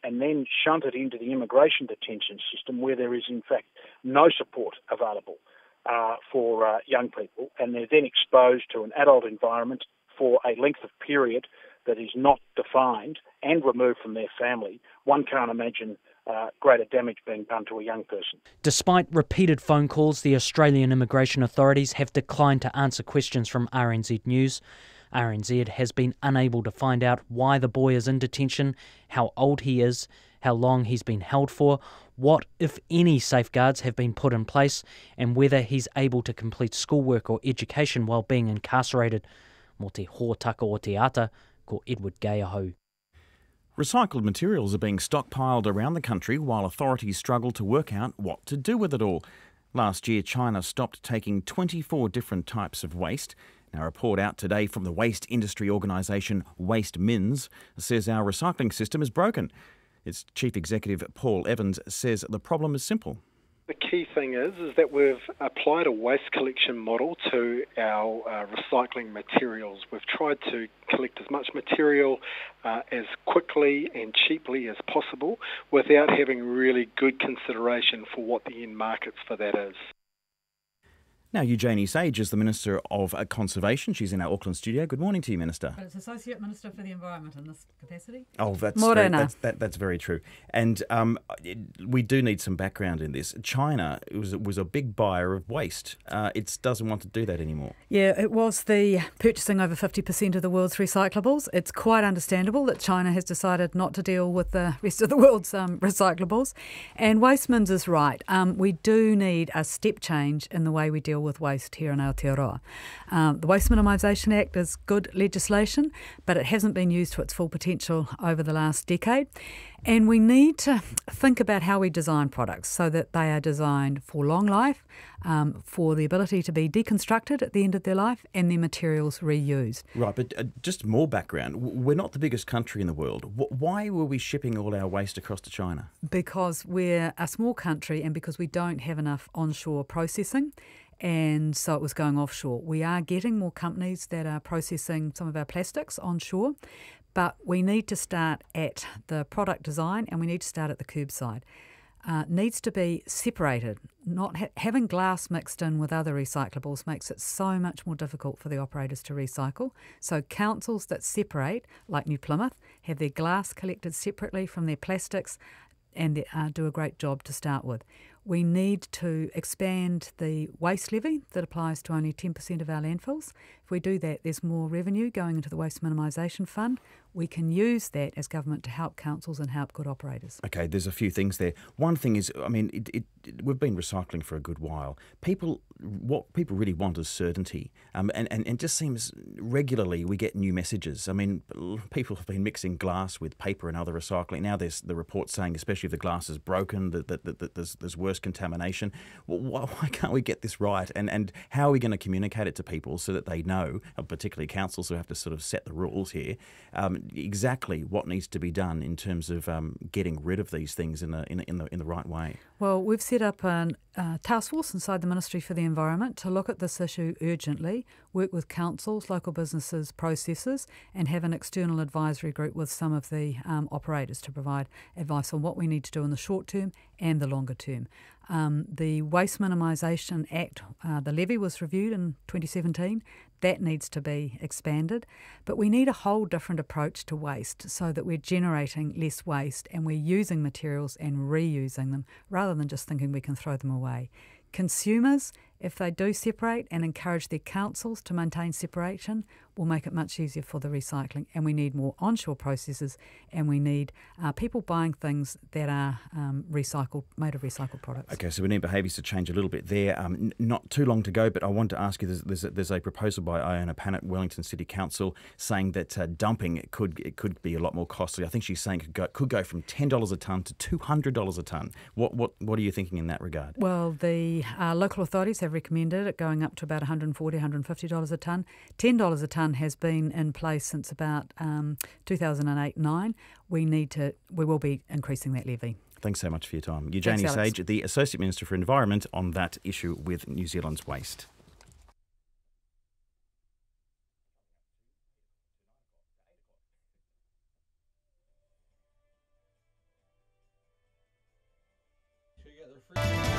and then shunted into the immigration detention system where there is, in fact, no support available for young people, and they're then exposed to an adult environment for a length of period that is not defined and removed from their family. One can't imagine greater damage being done to a young person. Despite repeated phone calls, the Australian immigration authorities have declined to answer questions from RNZ News. RNZ has been unable to find out why the boy is in detention, how old he is, how long he's been held for, what, if any, safeguards have been put in place, and whether he's able to complete schoolwork or education while being incarcerated. Mō te hōtaka o te ata, ko Edward Gayahau. Recycled materials are being stockpiled around the country while authorities struggle to work out what to do with it all. Last year, China stopped taking 24 different types of waste. Now, a report out today from the waste industry organisation WasteMinz says our recycling system is broken. Its chief executive, Paul Evans, says the problem is simple. The key thing is that we've applied a waste collection model to our recycling materials. We've tried to collect as much material as quickly and cheaply as possible without having really good consideration for what the end markets for that is. Now, Eugenie Sage is the Minister of Conservation. She's in our Auckland studio. Good morning to you, Minister. But it's Associate Minister for the Environment in this capacity. Oh, that's very true. And we do need some background in this. China was a big buyer of waste. It doesn't want to do that anymore. Yeah, it was the purchasing over 50% of the world's recyclables. It's quite understandable that China has decided not to deal with the rest of the world's recyclables. And WasteMinz is right. We do need a step change in the way we deal with waste here in Aotearoa. The Waste Minimisation Act is good legislation, but it hasn't been used to its full potential over the last decade. And we need to think about how we design products so that they are designed for long life, for the ability to be deconstructed at the end of their life and their materials reused. Right, but just more background. We're not the biggest country in the world. Why were we shipping all our waste across to China? Because we're a small country and because we don't have enough onshore processing. And so it was going offshore. We are getting more companies that are processing some of our plastics onshore, but we need to start at the product design and we need to start at the curbside. Needs to be separated. Not having glass mixed in with other recyclables makes it so much more difficult for the operators to recycle. So councils that separate, like New Plymouth, have their glass collected separately from their plastics and do a great job to start with. We need to expand the waste levy that applies to only 10% of our landfills. If we do that, there's more revenue going into the Waste Minimisation Fund. We can use that as government to help councils and help good operators. Okay, there's a few things there. One thing is, I mean, we've been recycling for a good while. What people really want is certainty. And it just seems regularly we get new messages. I mean, people have been mixing glass with paper and other recycling. Now there's the report saying, especially if the glass is broken, that there's worse contamination. Why can't we get this right? And how are we going to communicate it to people so that they know, particularly councils who have to sort of set the rules here, exactly what needs to be done in terms of getting rid of these things in the right way? Well, we've set up a task force inside the Ministry for the Environment to look at this issue urgently, work with councils, local businesses, processors, and have an external advisory group with some of the operators to provide advice on what we need to do in the short term and the longer term. The Waste Minimisation Act, the levy was reviewed in 2017. That needs to be expanded. But we need a whole different approach to waste so that we're generating less waste and we're using materials and reusing them rather than just thinking we can throw them away. Consumers, if they do separate and encourage their councils to maintain separation, will make it much easier for the recycling. And we need more onshore processes, and we need people buying things that are made of recycled products. Okay, so we need behaviours to change a little bit there. Not too long to go, but I want to ask you, there's a proposal by Iona Pannett, Wellington City Council, saying that dumping could be a lot more costly. I think she's saying it could go from $10 a tonne to $200 a tonne. What are you thinking in that regard? Well, the local authorities have recommended it going up to about $140, $150 a tonne. $10 a tonne has been in place since about 2008-9. We will be increasing that levy. Thanks so much for your time. Eugenie Sage, the Associate Minister for Environment, on that issue with New Zealand's waste. Free.